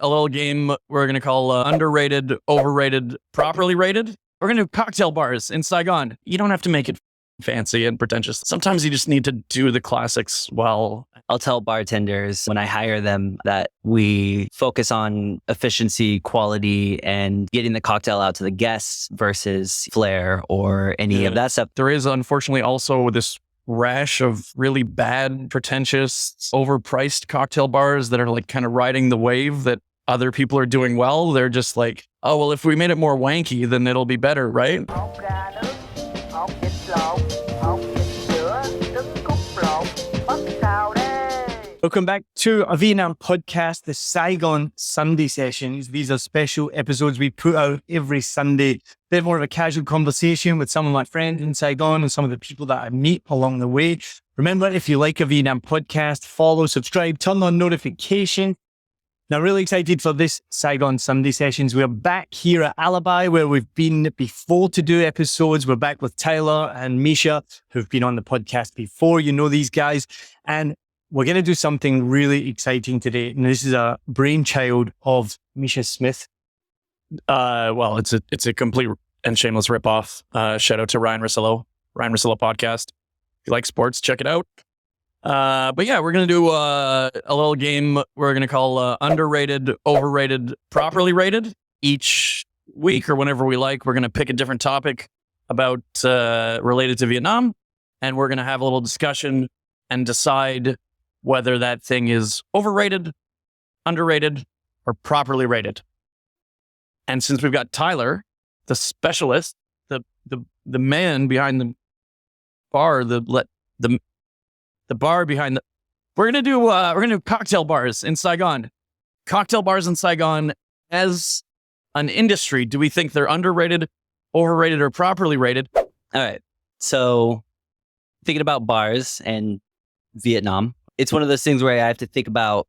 a little game we're going to call underrated, overrated, properly rated. We're going to do cocktail bars in Saigon. You don't have to make it fancy and pretentious. Sometimes you just need to do the classics well. I'll tell bartenders when I hire them that we focus on efficiency, quality, and getting the cocktail out to the guests versus Flair or any of that stuff. There is unfortunately also this rash of really bad, pretentious, overpriced cocktail bars that are like kind of riding the wave that other people are doing well. They're just like, oh, well, if we made it more wanky, then it'll be better, right? Welcome back to a Vietnam podcast, the Saigon Sunday sessions. These are special episodes we put out every Sunday. Bit more of a casual conversation with some of my friends in Saigon and some of the people that I meet along the way. Remember, if you like a Vietnam podcast, follow, subscribe, turn on notification. Now, really excited for this Saigon Sunday sessions. We're back here at Alibi where we've been before to do episodes. We're back with Tyler and Misha, who've been on the podcast before. You know these guys. And we're going to do something really exciting today. And this is a brainchild of Misha Smith. Well, it's a complete and shameless ripoff. Shout out to Ryan Russillo podcast. If you like sports, check it out. But yeah, we're going to do a little game we're going to call underrated, overrated, properly rated. Each week or whenever we like, we're going to pick a different topic about related to Vietnam. And we're going to have a little discussion and decide whether that thing is overrated, underrated, or properly rated. And since we've got Tyler, the specialist, the man behind the bar, the bar behind the, we're gonna do cocktail bars in Saigon. Cocktail bars in Saigon as an industry. Do we think they're underrated, overrated, or properly rated? All right. So thinking about bars and Vietnam, it's one of those things where I have to think about,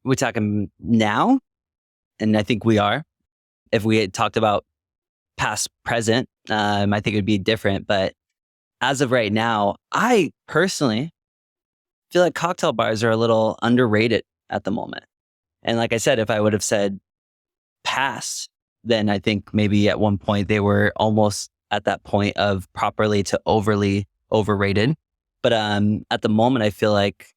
we're talking now, and I think we are. If we had talked about past, present, I think it would be different. But as of right now, I personally feel like cocktail bars are a little underrated at the moment. And like I said, if I would have said past, then I think maybe at one point they were almost at that point of properly to overly overrated. But at the moment, I feel like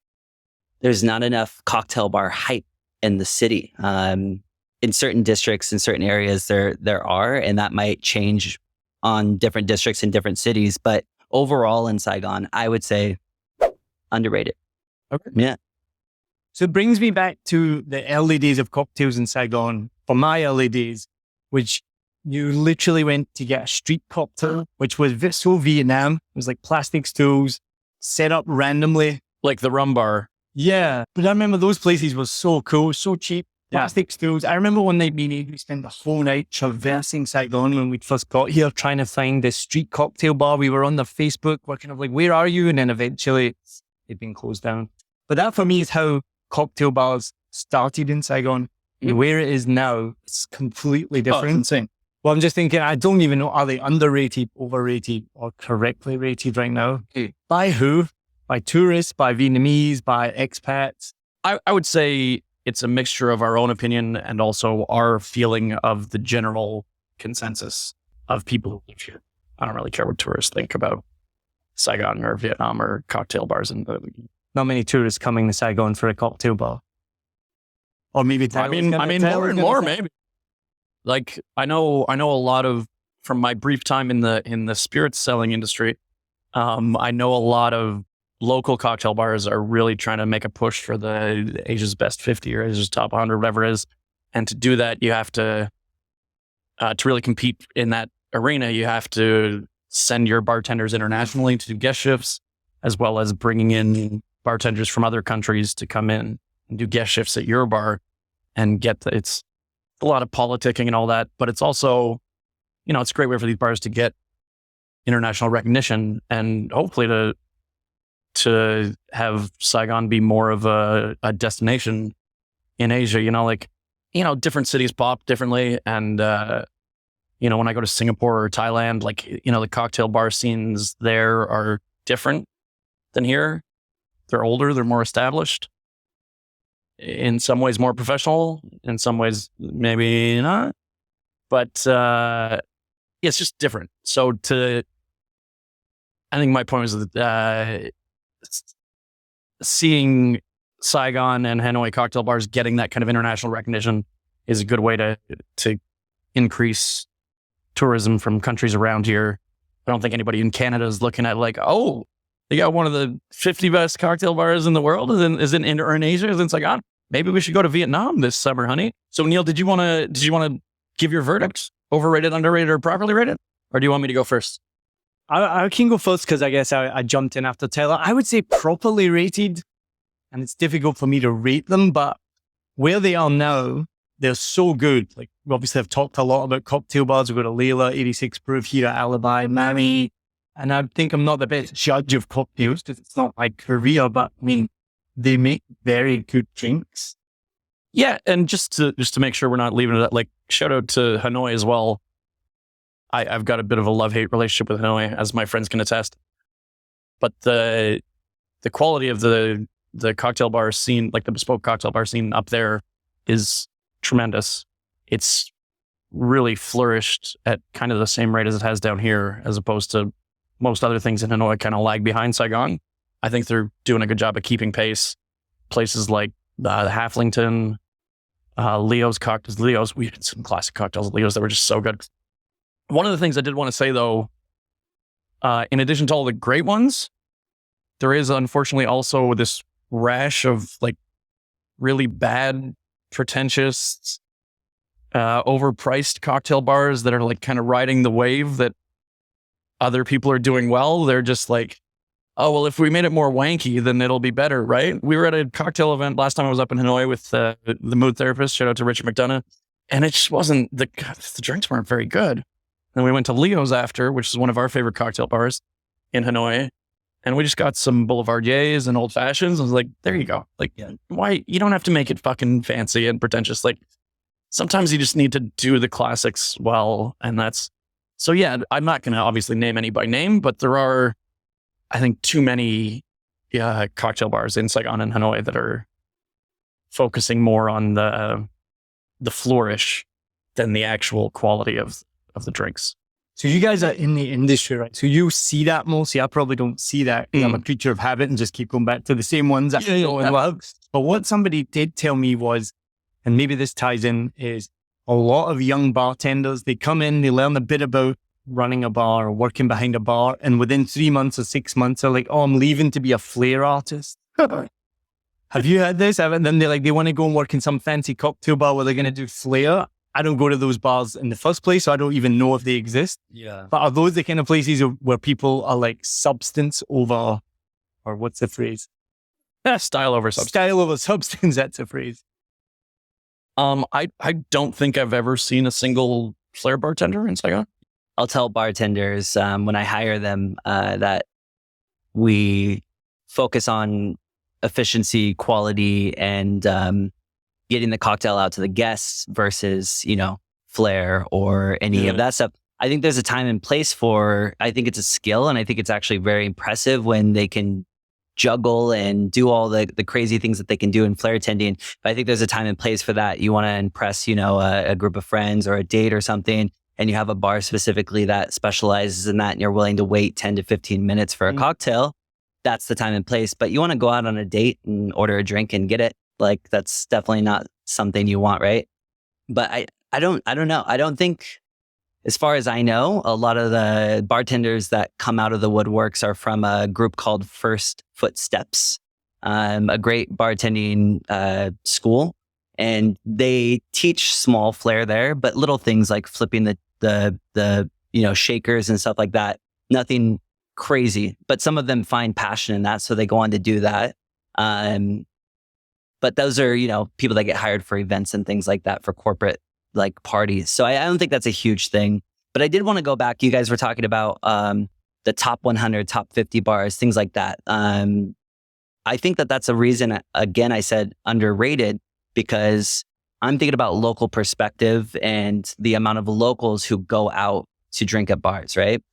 there's not enough cocktail bar hype in the city. In certain districts, in certain areas, there are, and that might change on different districts in different cities. But overall in Saigon, I would say underrated. Okay. Yeah. So it brings me back to the early days of cocktails in Saigon. For my early days, which you literally went to get a street cocktail, which was so Vietnam. It was like plastic stools set up randomly. Like the rum bar. Yeah. But I remember those places were so cool, so cheap. Plastic stools. I remember one night we spent the whole night traversing Saigon when we first got here, trying to find this street cocktail bar. We were on their Facebook, we're kind of like, where are you? And then eventually it'd been closed down. But that for me is how cocktail bars started in Saigon. And where it is now, it's completely different. Insane. Well, I'm just thinking, I don't even know, are they underrated, overrated, or correctly rated right now? By who? By tourists, by Vietnamese, by expats? I would say it's a mixture of our own opinion and also our feeling of the general consensus of people who live here. I don't really care what tourists think about Saigon or Vietnam or cocktail bars. Not many tourists coming to Saigon for a cocktail bar. Or maybe I mean, more and more, maybe. Like I know a lot of, from my brief time in the spirits selling industry, I know a lot of local cocktail bars are really trying to make a push for the Asia's Best 50 or Asia's Top 100, whatever it is. And to do that, you have to really compete in that arena, you have to send your bartenders internationally to do guest shifts, as well as bringing in bartenders from other countries to come in and do guest shifts at your bar and it's a lot of politicking and all that, but it's also, it's a great way for these bars to get international recognition and hopefully to have Saigon be more of a destination in Asia. Different cities pop differently. And, when I go to Singapore or Thailand, the cocktail bar scenes there are different than here. They're older, they're more established. in some ways more professional, in some ways maybe not. But it's just different. So I think my point was that seeing Saigon and Hanoi cocktail bars getting that kind of international recognition is a good way to increase tourism from countries around here. I don't think anybody in Canada is looking at like, oh, they got one of the 50 best cocktail bars in the world is in Asia, is in Saigon. Maybe we should go to Vietnam this summer, honey. So Neil, did you want to give your verdict? Overrated, underrated, or properly rated? Or do you want me to go first? I can go first because I guess I jumped in after Tyler. I would say properly rated, and it's difficult for me to rate them, but where they are now, they're so good. Like, we obviously have talked a lot about cocktail bars. We've got a Layla, 86 proof here at Alibi, Mammy. And I think I'm not the best judge of cocktails because it's not my career, but I mean, they make very good drinks. Yeah, and just to make sure we're not leaving it, like, shout out to Hanoi as well. I've got a bit of a love-hate relationship with Hanoi, as my friends can attest. But the quality of the cocktail bar scene, like the bespoke cocktail bar scene up there, is tremendous. It's really flourished at kind of the same rate as it has down here, as opposed to most other things in Hanoi kind of lag behind Saigon. I think they're doing a good job of keeping pace. Places like the Halflington, Leo's cocktails. Leo's, we had some classic cocktails at Leo's that were just so good. One of the things I did want to say, though, in addition to all the great ones, there is unfortunately also this rash of like really bad, pretentious, overpriced cocktail bars that are like kind of riding the wave that other people are doing well. They're just like, oh, well, if we made it more wanky, then it'll be better, right? We were at a cocktail event last time I was up in Hanoi with the mood therapist. Shout out to Richard McDonough. And it just wasn't, the drinks weren't very good. Then we went to Leo's after, which is one of our favorite cocktail bars in Hanoi. And we just got some Boulevardiers and old fashions. I was like, there you go. Like, why? You don't have to make it fucking fancy and pretentious. Like, sometimes you just need to do the classics well. And so yeah, I'm not going to obviously name any by name, but there are, I think, too many cocktail bars in Saigon and Hanoi that are focusing more on the flourish than the actual quality of the drinks. So you guys are in the industry, right? So you see that mostly. I probably don't see that. I'm a creature of habit and just keep going back to the same ones that I know and love. But what somebody did tell me was, and maybe this ties in, is a lot of young bartenders, they come in, they learn a bit about running a bar or working behind a bar, and within 3 months or 6 months, they're like, oh, I'm leaving to be a Flair artist. Have you had this? And then they want to go and work in some fancy cocktail bar where they're going to do Flair. I don't go to those bars in the first place, so I don't even know if they exist. Yeah. But are those the kind of places where people are like substance over, or what's the phrase? Style over substance. Style over substance, that's a phrase. I don't think I've ever seen a single Flair bartender in Saigon. I'll tell bartenders when I hire them that we focus on efficiency, quality, and getting the cocktail out to the guests versus, Flair or any of that stuff. I think there's a time and place I think it's a skill, and I think it's actually very impressive when they can juggle and do all the crazy things that they can do in Flair tending. But I think there's a time and place for that. You want to impress, a group of friends or a date or something, and you have a bar specifically that specializes in that, and you're willing to wait 10 to 15 minutes for a cocktail. That's the time and place. But you want to go out on a date and order a drink and get it. Like, that's definitely not something you want, right? But I don't know. I don't think, as far as I know, a lot of the bartenders that come out of the woodworks are from a group called First Footsteps, a great bartending school. And they teach small Flair there, but little things like flipping the shakers and stuff like that. Nothing crazy, but some of them find passion in that, so they go on to do that. But those are, people that get hired for events and things like that, for corporate like parties. So I don't think that's a huge thing. But I did want to go back. You guys were talking about the top 100, top 50 bars, things like that. I think that's a reason, again, I said underrated, because I'm thinking about local perspective and the amount of locals who go out to drink at bars, right?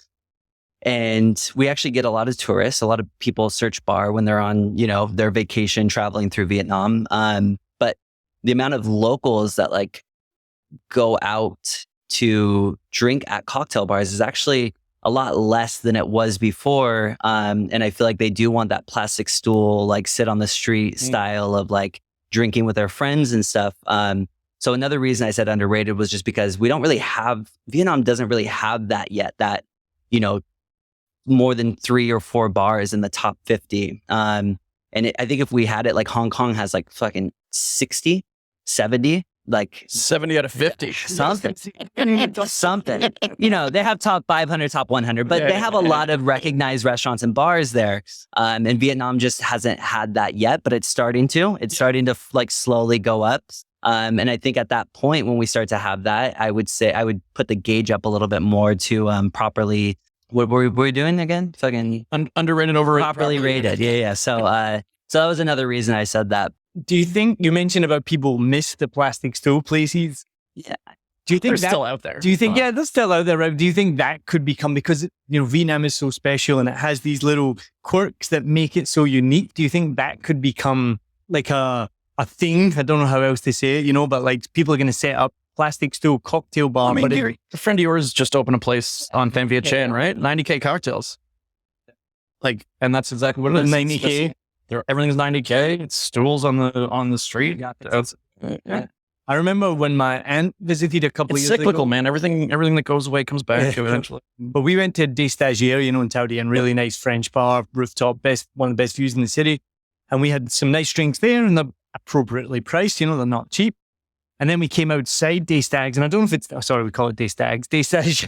And we actually get a lot of tourists. A lot of people search bar when they're on, their vacation traveling through Vietnam. the amount of locals that like go out to drink at cocktail bars is actually a lot less than it was before. And I feel like they do want that plastic stool, like sit on the street style of like drinking with their friends and stuff. So another reason I said underrated was just because Vietnam doesn't really have that yet, that, more than 3 or 4 bars in the top 50. I think if we had it, like Hong Kong has like fucking 60, 70, like 70 out of 50. Something. They have top 500, top 100, but they have a lot of recognized restaurants and bars there. And Vietnam just hasn't had that yet, but it's starting to. It's starting to like slowly go up. And I think at that point, when we start to have that, I would say I would put the gauge up a little bit more to properly. What were we doing again? Fucking underrated, overrated, properly rated. Yeah. So that was another reason I said that. Do you think you mentioned about people miss the plastic stool places? Yeah. Do you think they're still out there? Do you think, they're still out there, right? Do you think that could become, because, Vietnam is so special and it has these little quirks that make it so unique. Do you think that could become like a thing? I don't know how else to say it, but like people are going to set up plastic stool cocktail bar. I mean, a friend of yours just opened a place on Tan Viet Chan, right? 90K cocktails. Like, and that's exactly what it is. 90K. Everything's 90K. It's stools on the street. Yeah. I remember when my aunt visited a couple of years cyclical, ago. man. Everything that goes away comes back eventually. But we went to Des Stagiaires, in Taudi, and really nice French bar, rooftop, one of the best views in the city. And we had some nice drinks there, and they're appropriately priced. They're not cheap. And then we came outside Des Stags, and I don't know if we call it Des Stags. Des Stags.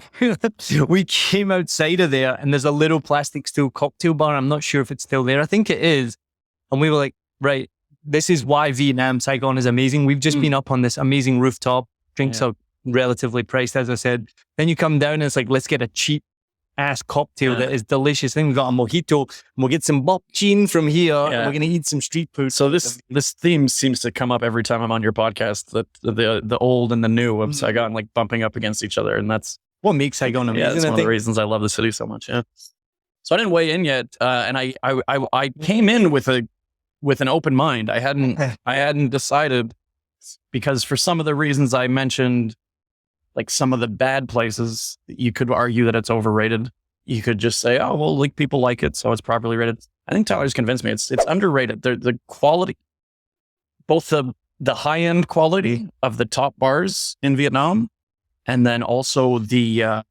We came outside of there, and there's a little plastic stool cocktail bar. I'm not sure if it's still there. I think it is. And we were like, right, this is why Vietnam, Saigon is amazing. We've just been up on this amazing rooftop. Drinks are relatively priced, as I said. Then you come down and it's like, let's get a cheap ass cocktail that is delicious. Then we've got a mojito. And we'll get some bok chin from here. And we're going to eat some street food. So this theme seems to come up every time I'm on your podcast, that the old and the new of Saigon, like bumping up against each other. And that's what makes Saigon amazing. Yeah, that's one of the reasons I love the city so much. Yeah. So I didn't weigh in yet. And I came in with an open mind. I hadn't decided, because for some of the reasons I mentioned, like some of the bad places, you could argue that it's overrated. You could just say, oh, well, like people like it, so it's properly rated. I think Tyler's convinced me it's underrated. The quality, both the high-end quality of the top bars in Vietnam, and then also the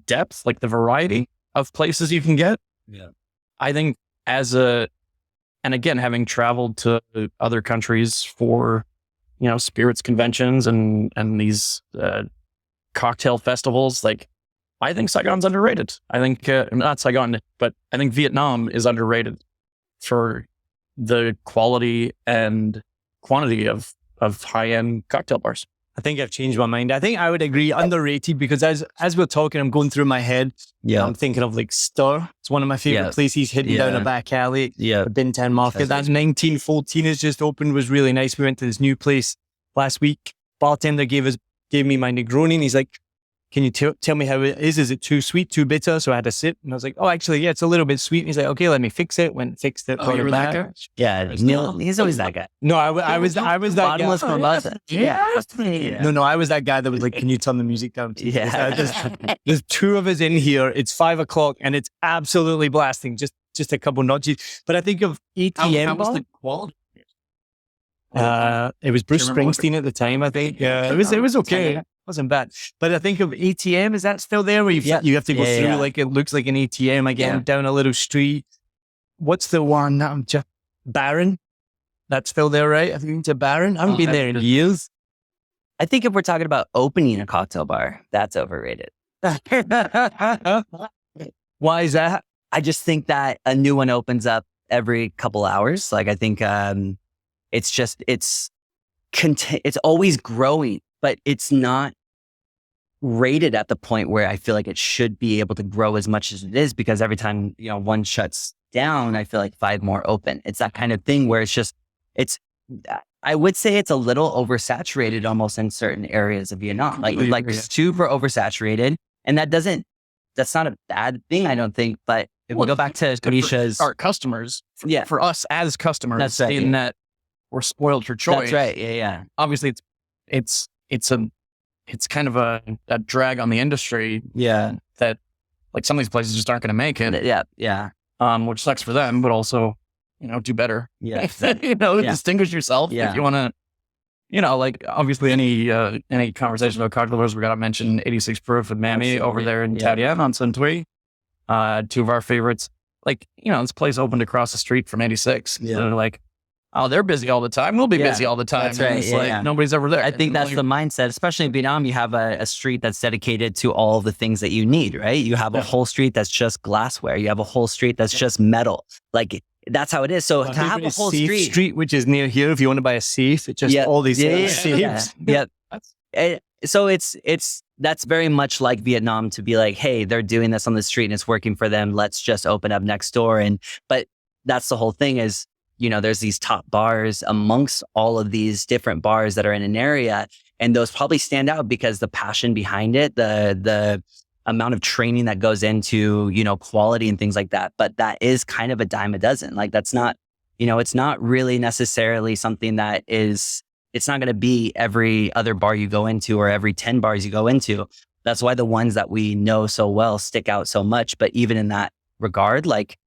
depth, like the variety of places you can get. Yeah. I think and again, having traveled to other countries for, spirits conventions and these cocktail festivals, like, I think Saigon's underrated. I think, not Saigon, but I think Vietnam is underrated for the quality and quantity of high-end cocktail bars. I think I've changed my mind. I think I would agree underrated, because as we're talking, I'm going through my head. Yeah. I'm thinking of like Stir. It's one of my favorite places hidden down a back alley. Yeah. The Bin Tan Market. That 1914 has just opened, was really nice. We went to this new place last week. Bartender gave me my Negroni, and he's like, can you tell me how it is? Is it too sweet, too bitter? So I had a sip, and I was like, oh, actually, yeah, it's a little bit sweet. And he's like, okay, let me fix it. Went and fixed it. Oh, you were that guy? Yeah, Neil, he's always that guy. No, I was that Bottomless guy. mimosa. Yeah. No, I was that guy that was like, can you turn the music down? Yeah. There's 2 of us in here. It's 5 o'clock, and it's absolutely blasting. Just a couple notches. But I think of ATM. How was the quality? It was Bruce Springsteen at the time, I think. Yeah, it was okay. It wasn't bad. But I think of ATM, is that still there? Where you have to go through, like it looks like an ATM again, down a little street. What's the one that I'm just... Baron? That's still there, right? I think it's a Baron. I haven't been there in years. I think if we're talking about opening a cocktail bar, that's overrated. Why is that? I just think that a new one opens up every couple hours. Like, I think it's always growing, but it's not rated at the point where I feel like it should be able to grow as much as it is, because every time, one shuts down, I feel like 5 more open. It's that kind of thing where I would say it's a little oversaturated almost in certain areas of Vietnam, like super oversaturated. And that's not a bad thing, I don't think, but if we go back to Misha's... Our customers, Yeah. for us as customers, That's right. in that we're spoiled for choice. That's right. Yeah. Obviously, it's kind of a drag on the industry. Yeah. That like some of these places just aren't going to make it. Yeah. Which sucks for them, but also, do better. Yeah. Distinguish yourself if you want to. Like obviously any conversation about cocktail bars, we got to mention 86 Proof with Mammy over there in Tadian on Suntui. Two of our favorites. Like, this place opened across the street from 86. Yeah. So they're like, oh, they're busy all the time. We'll be busy all the time. That's right. And it's nobody's ever there. I think that's the mindset, especially in Vietnam. You have a street that's dedicated to all the things that you need, right? You have a whole street that's just glassware. You have a whole street that's just metal. Like, that's how it is. So to have a whole street, which is near here, if you want to buy a safe, it's just all these safes. So that's very much like Vietnam, to be like, hey, they're doing this on the street and it's working for them. Let's just open up next door. But that's the whole thing is, there's these top bars amongst all of these different bars that are in an area, and those probably stand out because the passion behind it, the amount of training that goes into, quality and things like that. But that is kind of a dime a dozen. Like that's not, it's not really necessarily something that is, it's not going to be every other bar you go into or every 10 bars you go into. That's why the ones that we know so well stick out so much. But even in that regard, like,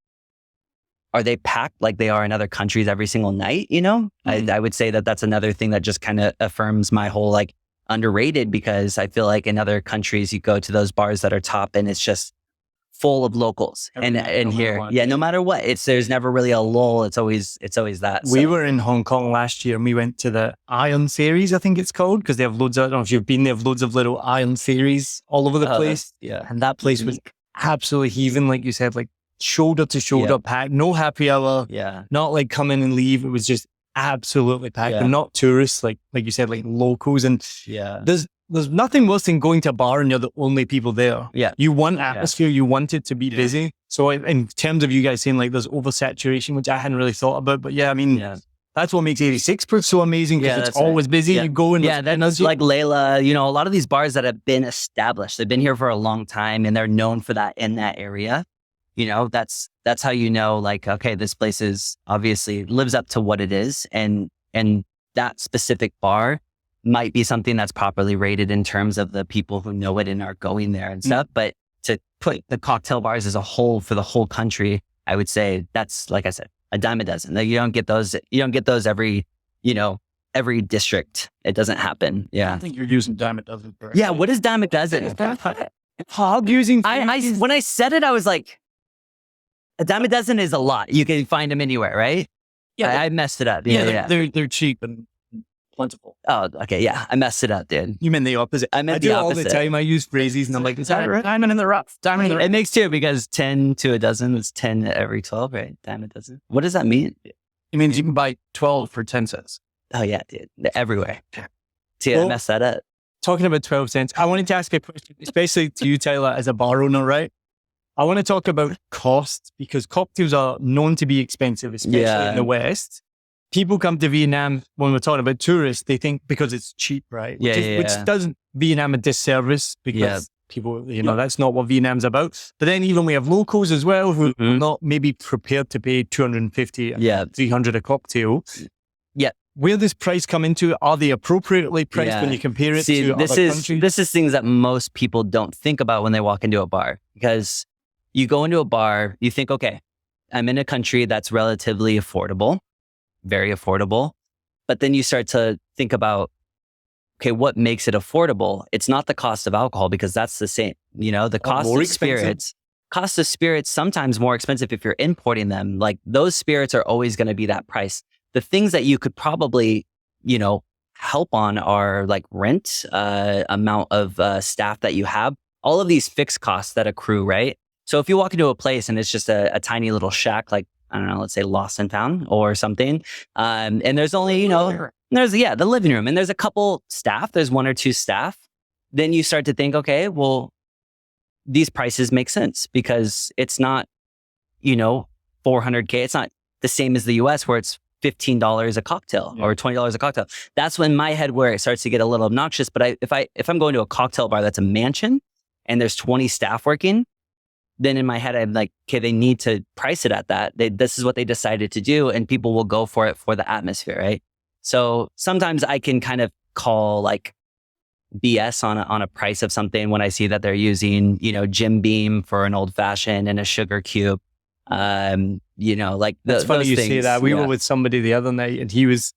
are they packed like they are in other countries every single night? I would say that that's another thing that just kind of affirms my whole like underrated, because I feel like in other countries you go to those bars that are top and it's just full of locals. And here, no matter what, there's never really a lull. It's always that. We were in Hong Kong last year and we went to the Iron Series, I think it's called, because they have loads of, I don't know if you've been, they have loads of little Iron Series all over the place. And that place was absolutely heaving, like you said, like shoulder to shoulder packed, no happy hour, not like come in and leave. It was just absolutely packed, and not tourists, like you said, like locals. And there's nothing worse than going to a bar and you're the only people there. You want atmosphere, you want it to be busy. So in terms of you guys saying like there's oversaturation, which I hadn't really thought about, but that's what makes 86 Proof so amazing, because it's always busy. You go and that's like Layla, a lot of these bars that have been established, they've been here for a long time and they're known for that in that area. That's how like, okay, this place is obviously lives up to what it is. And that specific bar might be something that's properly rated in terms of the people who know it and are going there and stuff. But to put the cocktail bars as a whole for the whole country, I would say that's, like I said, a dime a dozen. You don't get those every, every district. It doesn't happen. Yeah. I think you're using dime a dozen. Yeah. What is dime a dozen? Hog using. When I said it, I was like, a dime a dozen is a lot. You can find them anywhere, right? Yeah. I messed it up. They're cheap and plentiful. Oh, okay. Yeah. I messed it up, dude. You meant the opposite. I meant I do the it all opposite. the time. I use phrases and I'm like, is that right? Diamond in the rough. Diamond in the rough. It makes two, because 10 to a dozen is 10 every 12, right? Dime a dozen. What does that mean? It means you can buy 12 for 10 cents. Oh, yeah, dude. They're everywhere. See, I messed that up. Talking about 12 cents, I wanted to ask a question, especially to you, Tyler, as a bar owner, right? I want to talk about cost, because cocktails are known to be expensive, especially in the West. People come to Vietnam, when we're talking about tourists, they think because it's cheap, right? Which doesn't Vietnam a disservice, because people, that's not what Vietnam's about. But then even we have locals as well who are not maybe prepared to pay 250, 300 a cocktail. Yeah. Where does price come into? Are they appropriately priced when you compare it to other countries? This is things that most people don't think about when they walk into a bar, because you go into a bar, you think, okay, I'm in a country that's relatively affordable, very affordable. But then you start to think about, okay, what makes it affordable? It's not the cost of alcohol, because that's the same. The cost of spirits. Cost of spirits, sometimes more expensive if you're importing them. Like those spirits are always going to be that price. The things that you could probably, help on are like rent, amount of staff that you have, all of these fixed costs that accrue, right? So if you walk into a place and it's just a tiny little shack, like, I don't know, let's say Lost and Found or something, and there's only, there's the living room and there's a couple staff, there's one or two staff, then you start to think, okay, well, these prices make sense, because it's not, $400K. It's not the same as the US where it's $15 a cocktail or $20 a cocktail. That's when my head where it starts to get a little obnoxious. But if I'm going to a cocktail bar that's a mansion and there's 20 staff working, then in my head, I'm like, okay, they need to price it at that. This is what they decided to do, and people will go for it for the atmosphere, right? So sometimes I can kind of call like BS on a price of something when I see that they're using, Jim Beam for an old fashioned and a sugar cube. Like It's funny those you things. say that. We Yeah. were with somebody the other night and he was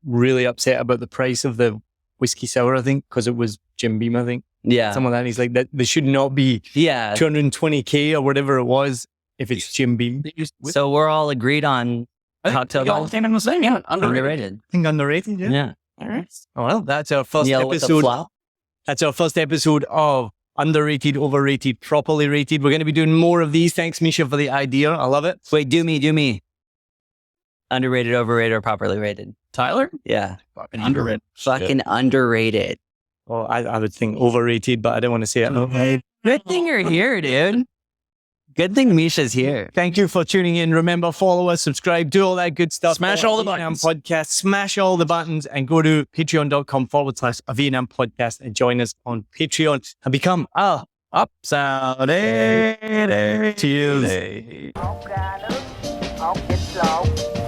really upset about the price of the whiskey sour, I think, because it was Jim Beam, I think. Yeah. Some of that. And he's like, that they should not be Yeah. 220K or whatever it was if it's Jim Beam. So we're all agreed on cocktail Y'all bars. came in the same, yeah. Underrated. I think underrated, yeah. Yeah. All right. Oh, well, that's our first Neil with the episode. flop. That's our first episode of Underrated, Overrated, Properly Rated. We're going to be doing more of these. Thanks, Misha, for the idea. I love it. Wait, do me. Underrated, overrated, or properly rated? Tyler? Yeah. Fucking underrated. Fucking underrated. Well, I would think overrated, but I don't want to say it. Good thing you're here, dude. Good thing Misha's here. Thank you for tuning in. Remember, follow us, subscribe, do all that good stuff. Smash Follow all the Vietnam buttons. Podcast. Smash all the buttons and go to patreon.com/a Vietnam Podcast and join us on Patreon and become a Upside. Cheers. Học ra nước, học dịch lộn.